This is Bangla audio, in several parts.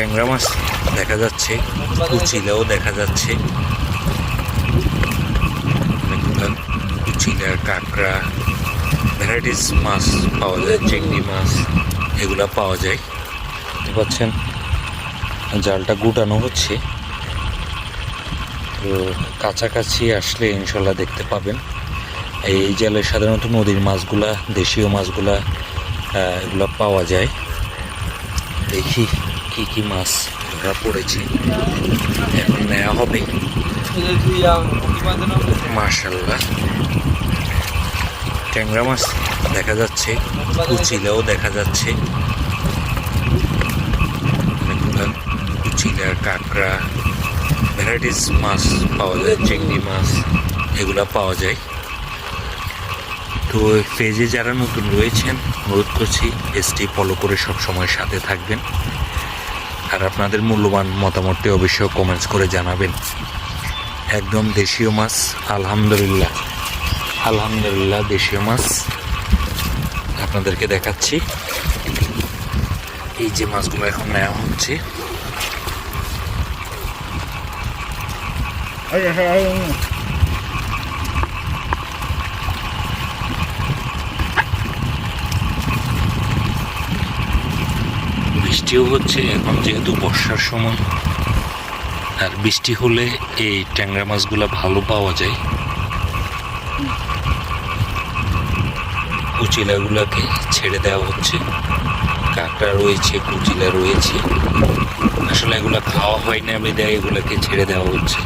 ট্যাংরা মাছ দেখা যাচ্ছে, কুচিলাও দেখা যাচ্ছে, কুচিলা, কাঁকড়া, ভ্যারাইটিস মাছ পাওয়া যায়, চিংড়ি মাছ এগুলা পাওয়া যায়। দেখতে পাচ্ছেন জালটা গুটানো হচ্ছে, তো কাছাকাছি আসলে ইনশাল্লাহ দেখতে পাবেন। এই জালে সাধারণত নদীর মাছগুলা, দেশীয় মাছগুলা এগুলো পাওয়া যায়। দেখি কি কি মাছ ধরা পড়েছে, এখন নেওয়া হবে। মাশাআল্লাহ, ট্যাংরা মাছ দেখা যাচ্ছে, কুচিলাও দেখা যাচ্ছে, কুচিলা, কাঁকড়া, ভ্যারাইটিস মাছ পাওয়া যায়, চিংড়ি মাছ এগুলা পাওয়া যায়। তো পেজে যারা নতুন রয়েছেন অনুরোধ করছি পেজটি ফলো করে সবসময় সাথে থাকবেন, আর আপনাদের মূল্যবান মতামতটি অবশ্যই কমেন্টস করে জানাবেন। একদম দেশীয় মাছ, আলহামদুলিল্লাহ আলহামদুলিল্লাহ দেশীয় মাছ আপনাদেরকে দেখাচ্ছি। এই যে মাছগুলো এখন নেওয়া হচ্ছে। বৃষ্টিও হচ্ছে এখন, যেহেতু বর্ষার সময়, আর বৃষ্টি হলে এই ট্যাংরা মাছগুলো ভালো পাওয়া যায়। কুচিলাগুলোকে ছেড়ে দেওয়া হচ্ছে, কাঁকড়া রয়েছে, কুচিলা রয়েছে, আসলে এগুলো খাওয়া হয় না বিধায় এগুলোকে ছেড়ে দেওয়া হচ্ছে।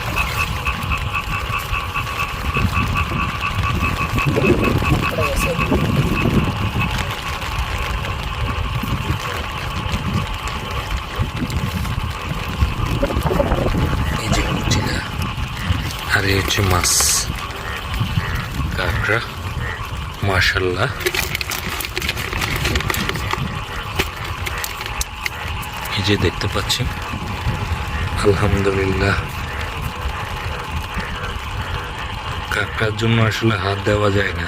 এই যে কুচিলা, আর এই হচ্ছে মাছ, কাঁকড়া। মাশাআল্লাহ, এই যে দেখতে পাচ্ছেন, আলহামদুলিল্লাহ। কাঁকড়ার জন্য আসলে হাত দেওয়া যায় না,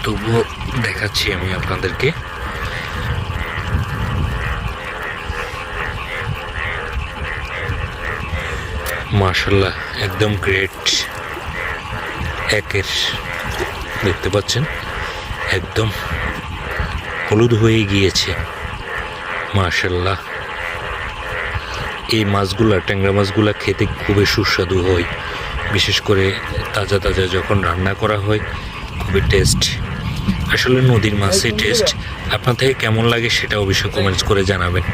তবুও দেখাচ্ছি আমি আপনাদেরকে। মাশাআল্লাহ, একদম গ্রেট একের, দেখতে পাচ্ছেন একদম হলুদ হয়ে গিয়েছে। মাশাআল্লাহ, এই মাছগুলা, ট্যাংরা মাছগুলা খেতে খুবই সুস্বাদু হয়, বিশেষ করে তাজা তাজা যখন রান্না করা হয় খুবই টেস্ট। আসলে নদীর মাছের টেস্ট আপনার থেকে কেমন লাগে সেটা অবশ্যই কমেন্টস করে জানাবেন।